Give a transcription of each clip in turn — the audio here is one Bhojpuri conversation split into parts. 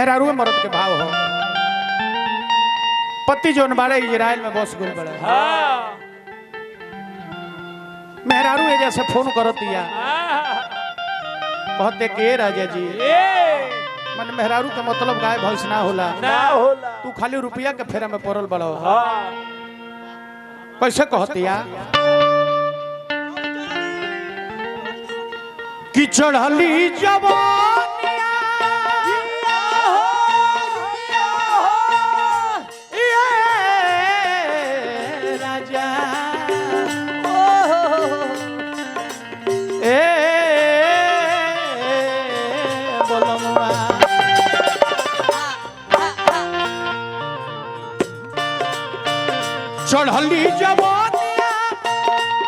मेहरारू मर्द के भाव हो। पति जोन बारे इजराइल में बस गुल बड़े मेहरारू है जैसे फोन करो दिया कहते के राजा जी मन मेहरारू के मतलब गाय भैंस ना होला तू खाली रुपया के फेरा में पड़ल बड़ो कैसे कहतिया कि चढ़ली जवानिया राजा बोलमुआ चढ़ली जवानिया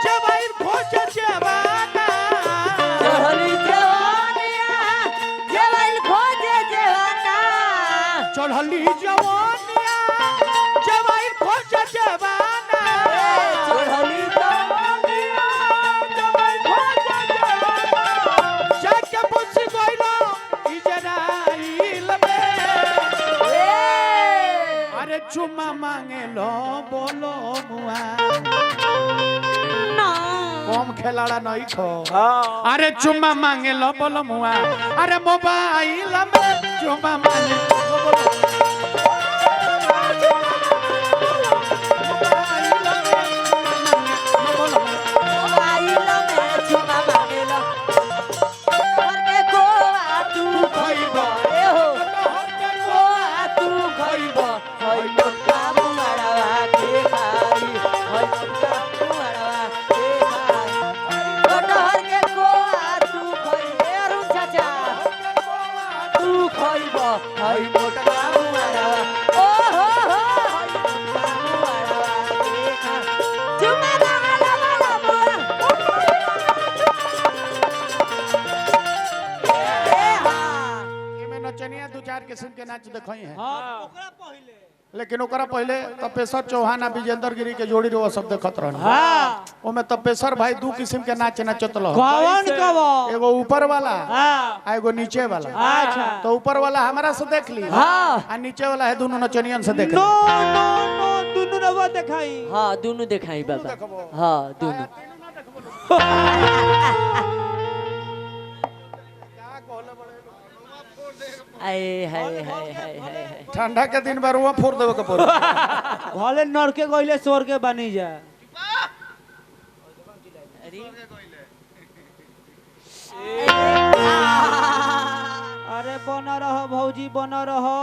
जवाई खोज जवाना चढ़ली जवानिया जवाई खोज जवाना जाके पूछ गइलो इजराइल में अरे चुम्मा मांगे लो बोलो मुआ कम खेलाड़ा नहीं खो अरे चुम्मा मांगे लो बोलो मुआ अरे मोबाइल में चुम्मा मांगे किस्म के नाच देखई है लेकिन ओकरा पहले तपेश्वर चौहान विजेंद्र गिरी के जोड़ी रो सब देखत रहन ओमे तपेश्वर भाई दो किस्म के नाच नचत रह कौन एगो ऊपर वाला आ एगो नीचे वाला अच्छा तो ऊपर वाला हमरा से देख ली आ नीचे वाला है दोनों नचनियन से देख नो नो नो दोनों रवा दिखाई हां दोनों दिखाई बाबा हां दोनों आए हाय हाय हाय हाय ठंडा के दिन बार वहां फोड़ देबे के पड़े भले नरके गइले सोर के बनी जा अरे बना रहो भौजी बना रहो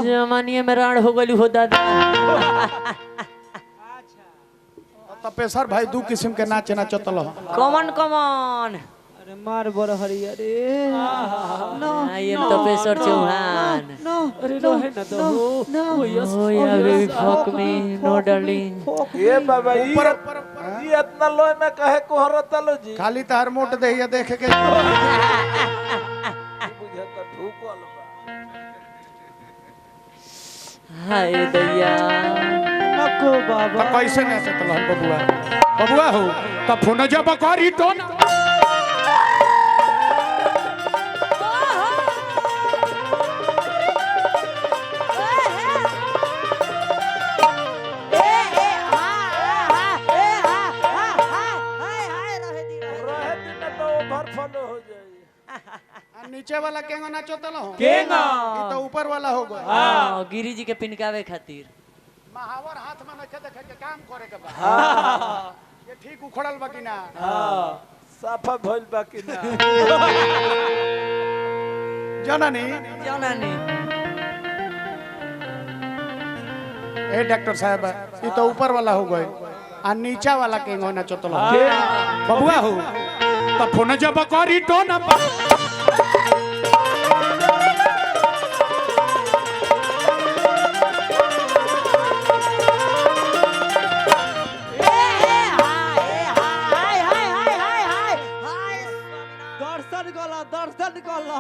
जमानिए में राण हो गली हो दादा अच्छा तपेश्वर भाई दो किस्म के नाच नचत रह कमन कमन अरे मार बर हरी अरे नो ये तपेश्वर चौहान नो अरे नो है ना तो ओ या baby fuck me know darling ये बाबा ये इतना लोय में कहे कोहरत लो जी खाली तार मोट देहिया देख के बुझे त ठुकल बा हाय दैया नको बाबा तो कैसे नचत रह बबुआ बबुआ हो तो फोन जब करी तो ना नीचे वाला केंगो नाचत रहो केंगो ई तो ऊपर वाला हो गया हां गिरी जी के पिनकावे खातिर महावर हाथ में नखे देखे के काम करे के बा हां ये ठीक उखड़ल बा कि ना हां साफा भइल बा कि ना जननी ए डॉक्टर साहब ई तो ऊपर वाला हो गए आ नीचा वाला केंगो नाचत रहो बबुआ हो तो फोन जब करी तो ना दर्शन कला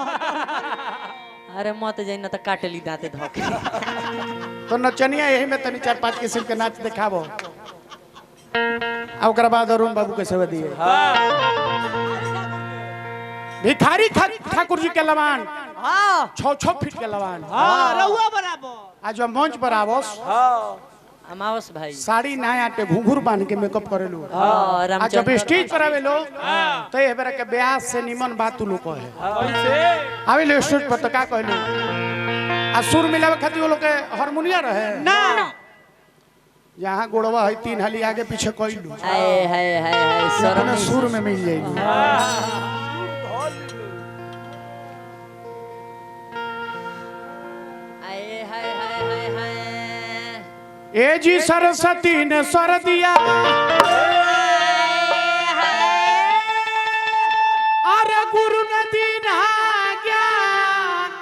अरे मत जाइना त काटली दांते धके तो नचनिया यही में तनी 4-5 किस्म के नाच दिखाबो आ ओकरा बाद अरुण बाबू के सेवा दिए भिखारी ठाकुर जी के लमान हाँ 6 फीट के लवान हाँ रहुआ बराबर आज जब मंच पर आवस अमावस भाई साड़ी ना आटे घुंघरू बांध के मेकअप करेलू हाँ आज जब रामचंद्र स्टेज पर आवे लोग तो ये बेरा के ब्याह से निमन बात तू लोग कहे कैसे आवे लो स्टेज पर तो का कहलू आ सुर मिलावे खातिर वो लोग के हारमोनिया रहे ना यहाँ गोड़वा है 3 हाली आगे पीछे कइलू हाय हाय हाय हाय शर्म अपने सुर में मिल जाएगी हाय हाय हाय हाय हाय ए जी सरस्वती ने स्वर दिया अरे गुरु ने दीना ज्ञान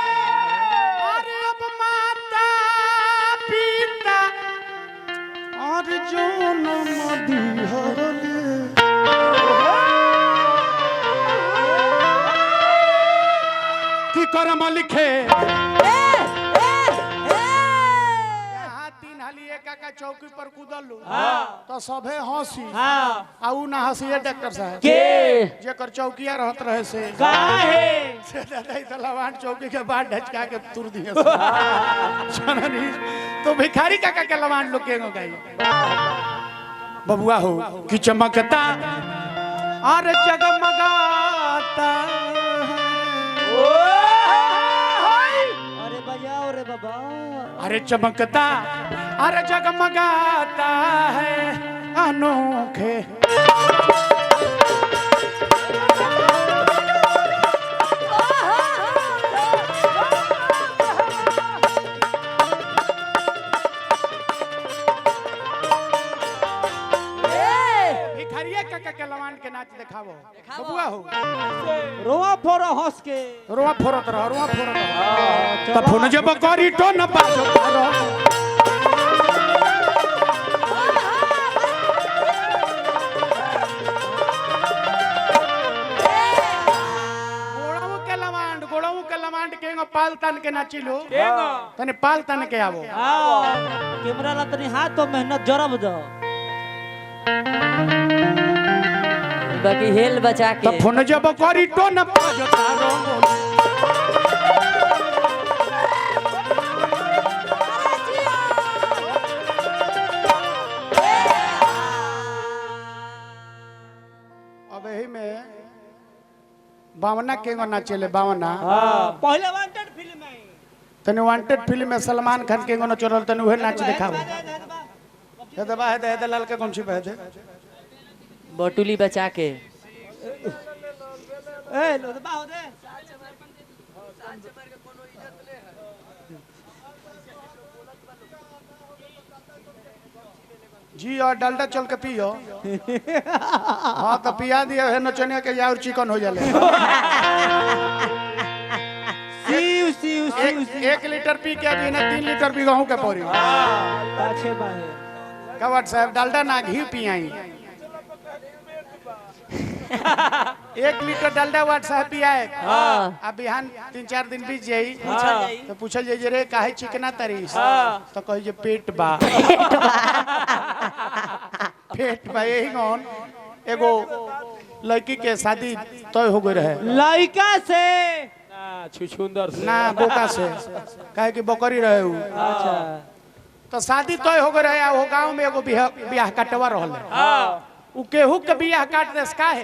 अरे अब माता पिता और जनम दिहरले की करम लिखे यहाँ 3 हाली एक का चौकी पर कूदलू तो सभे हंसी आऊ ना हंसी डॉक्टर साहब के जेकर चौकिया रहत रहे से काहे से दादा ई लवान चौकी के बाद ढचका के तुर दिए जननी तो भिखारी काका के लवान लोग के गई बबुआ हो कि चमकता और जगमगाता अरे बजाओ रे बाबा अरे चमकता अरे जगमगाता है अनोखे भिखारिया काका के लवान के नाच दिखावो बबुआ हो रोआ फोरो हंस के रोआ फोरत रह त फोन जब करी तो न बाजो तारो गोड़ाऊ के लवांड केंगो पाल तन के नाचिलो तने पाल तन के आवो कैमरा ला तनी हाथ तो मेहनत जरब दो बाकी हेल बचा त के फोन जब करी तो न बाजो तारो अब यही में बावना केंगो नाचेले बावना पहले वांटेड फिल्म है तने वांटेड फिल्म में सलमान खान केंगो न चोरल तने उहे नाच दिखावो हे दबा है लाल के कौन सी पे है बटुली बचा के ए लो दबा हो दे जी और डालडा चल के पियो हाँ तो पिया दिया है नचनिया के और चिकन हो जाले सीउ सीउ सीउ 1 लीटर पी के अभी ना 3 लीटर पी गहूं के पड़ी पाछे बाहे कवट साहब डालडा ना घी पियाई 1 लीटर डालडा वाट साहब पियाए अब बिहान 3-4 दिन बीत जाई तो पूछल जाई रे काहे चिकना तरीस तो कहि जे पेट बा पेट बा यही गौन एगो लड़की के शादी तय हो गई रहे लड़का से छुछुंदर से ना बोका से काहे कि बकरी रहे उ अच्छा तो शादी तय हो गई रहे वो गांव में एगो बियाह काटवा रहल उ केहू के बियाह काट देस काहे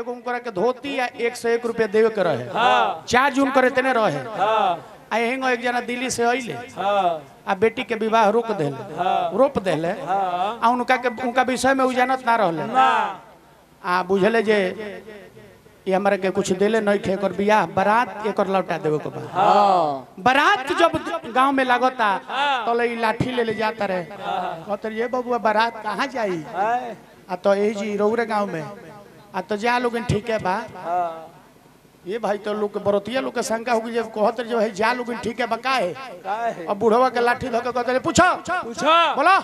एगो उनकरा के धोती या 101 रुपया देवे के रहे चार्ज उन करे तने रहे आ यही एक जना दिल्ली से अइले आ बेटी के विवाह रोक देले आ उनका विषय में उ जानत ना रहले आ बुझले जे ये हमरा के कुछ देले नहीं थे एकर बियाह बारात एकर लौटा देवे के बा बारात जब गांव में लागता तो ले लाठी ले जाता रहे कहते ये बबुआ बारात कहाँ जाई आ तो यही जी रौरे गांव में आ तो जा लोग ठीक है बा ये भाई तो लोग बरोतिया लोग के शंका होगी जब कहते जो है जा लोग ठीक है बा काहे अब बुढ़वा के लाठी धके कहते पूछो बोलो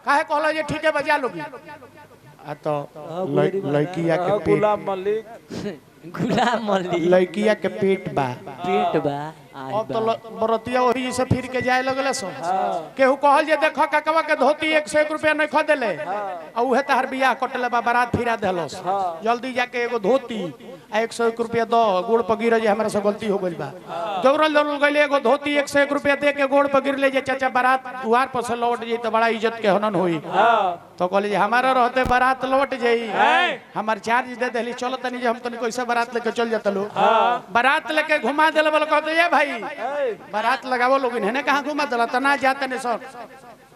काहे कहला ये ठीक है बा जा लोग आ तो लड़किया के गुलाम मलिक गुलाम अली लड़किया के पेट बा पेट बा आई अब तो बा। बरतिया वही से फिर के जाए लगले सो केहू कहल जे देखो ककवा के धोती 101 रुपया नहीं खो देले आ उहे तहर बियाह कटले बा बारात फिरा देलस जल्दी जाके एगो धोती आ 101 रुपया दो गोड़ पर गिर जे हमरा से गलती हो गइल बा दौड़ल दौड़ल गइले एगो धोती 101 रुपया दे के गोड़ पर गिर ले जे चाचा बारात दुआर पर से लौट जाई तो बड़ा इज्जत के हनन होई तो कहले जे हमारा रहते बारात लौट जाई हमार चार्ज दे देली चलो तनी जे हम तनी कैसे बारात लेके चल जातलू बारात लेके घुमा देले बोल कहते ये भाई बारात लगावो लोग इन्हें कहाँ घुमा दला तना जाते ने सर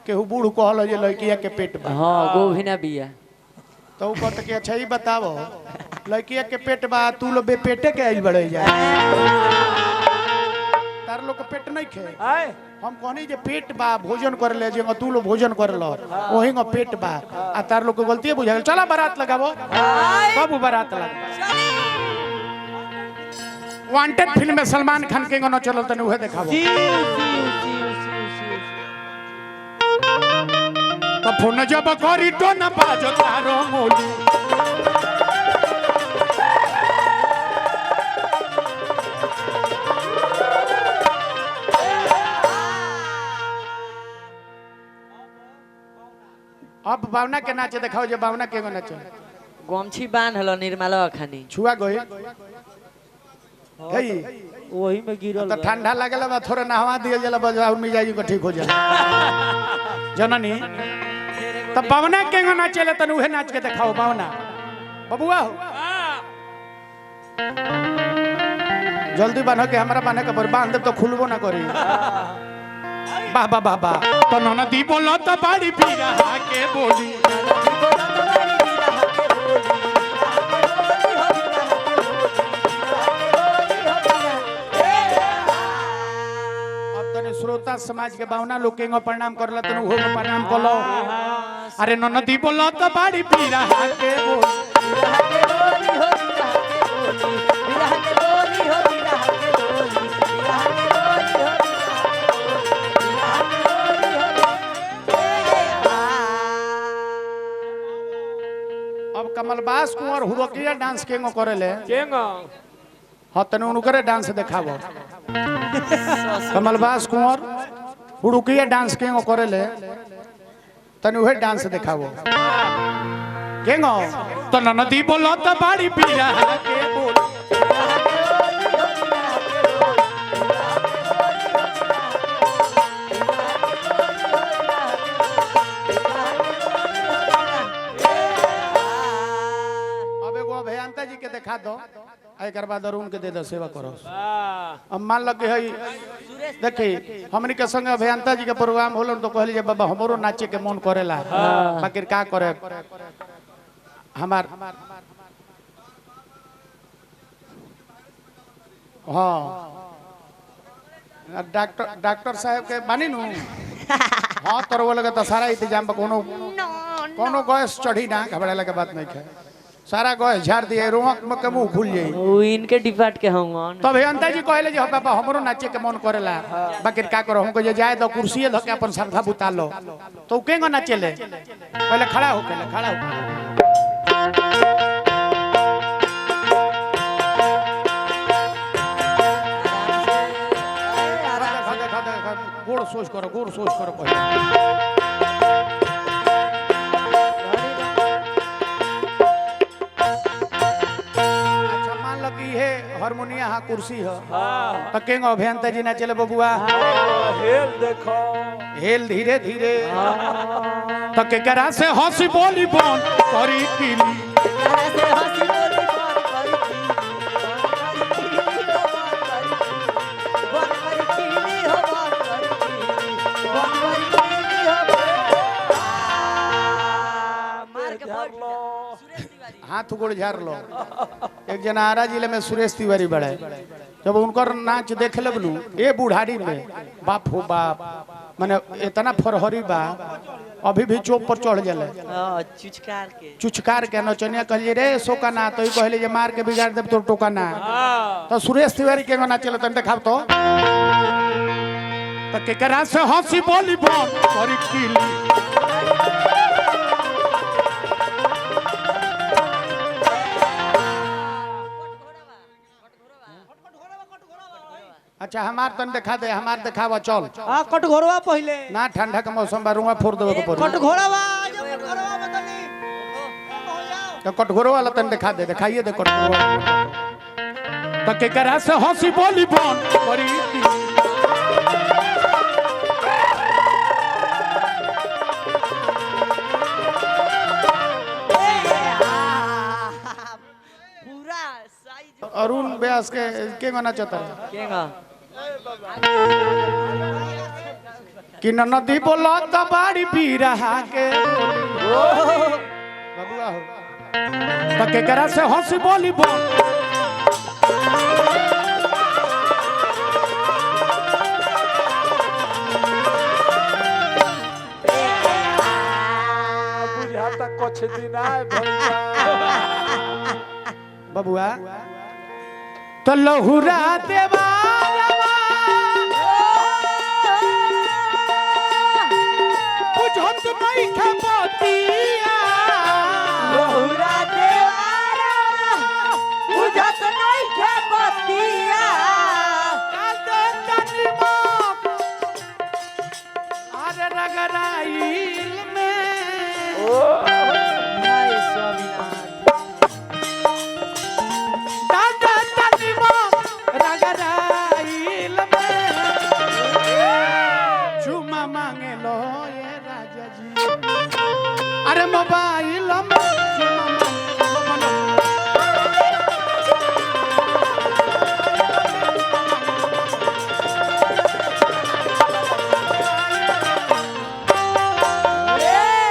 केहू बूढ़ कहल जे लड़किया के पेट बा हां गोभिना बिया तो ऊ कहते कि अच्छा ही बताओ लड़किया के पेट बा तू लोग बेपेटे के आइल बड़े जा तार लोग के पेट नहीं खे हम कहनी जे पेट बा भोजन कर ले जे तू लोग भोजन कर लो वही में पेट बा आ तार लोग के गलती बुझा चला बारात लगावो कब बारात लगा वांटेड फिल्म में सलमान खान के गाना चलल तने उहे देखाबो तो फोन जब करी तो न बाजो तारो मोली अब भावना के नाचे देखाओ जे भावना के गाना चल गमछी बांध हलो निर्मला खानी छुआ गई गई वही में गिरल तो ठंडा लगल बा थोड़ा नहवा दिया जला बजाऊ मिजाज को ठीक हो जाला जननी तब भावना के गाना चले तन उहे नाच के दिखाओ भावना बबुआ हो जल्दी बनो के हमरा बने के पर बांध तो खुलबो ना करी बाबा बाबा तो ननदी बोलो तो बाड़ी पीरा के बोली श्रोता समाज के भावना लोग के प्रणाम करला तनु हो प्रणाम कलो अरे ननदी बोलो तो बाड़ी पीरा के बोल अब कमलबास कुंवर हुरकिया डांस केंगो करेले केंगो हां तने उनकरे डांस देखाबो कमलबास कुंवर हुड़ुकिया डांस केंगो करेले तने उहे डांस देखाबो केंगो तो ननदी बोलो तो बाड़ी पीरा के बोल अब एगो अभियंता जी के देखा दो एकर बाद अरुण के दे दो सेवा करो अब मान लगे है देखी हमनी के संग अभियंता जी के प्रोग्राम होलन तो कहली जे बाबा हमरो नाचे के मन करेला बाकी का करे हमार हाँ डॉक्टर साहब के बानी नु हाँ तोर वो लगे तो सारा इंतजाम कोनो कोनो गैस चढ़ी ना घबराला के बात नहीं है सारा गैस झाड़ दिए रोक में के मुंह खुल जाई ओ इनके डिपार्ट के होंगे तब अंता जी कहले जे बाबा हमरो नाचे के मन करेला बाकी का करो हमको जे जाए तो कुर्सी धके अपन श्रद्धा बुता लो तो केंगो नाचेले पहले खड़ा होके खड़ा हो गोड़ सोच करो पहले हारमोनिया हाँ कुर्सी है तो केंगो अभियंता जी ना चले बबुआ हेल देखो हेल धीरे धीरे तो केकरा से हंसी बोली बोल करी किली हाथ गोड़ झाड़ लो एक जना आरा जिले में सुरेश तिवारी बड़े जब उनकर नाच देख लगलू ए बुढ़ारी में बाप हो बाप माने इतना फरहरी बा अभी भी चौक पर चढ़ जले चुचकार के नचनिया कहलिए रे सोका ना तो कहले जे मार के बिगाड़ देब तो टोका ना तो सुरेश तिवारी के ना चले तन देखाब तो केकरा से हंसी बोली बोल करी किली अच्छा हमार तन दिखा दे, हमार दिखावा चल हाँ कटघोरवा पहले ना। ठंडा के मौसम बारूंगा फोड़ देवे के पड़ी कटघोरवा जो कटघोरवा बदली तो कटघोरो वाला तन दिखा दे, दिखाइए दे कटघोरो तो के करा से हंसी बोली बन करी पूरा साइज अरुण व्यास के गाना चाहता है केगा कि नदी बोला तो बाड़ी पी रहा के बबुआ हो तो के करा से हंसी बोली बन बुझाता कुछ दिन आए भैया बबुआ तो लहुरा देवा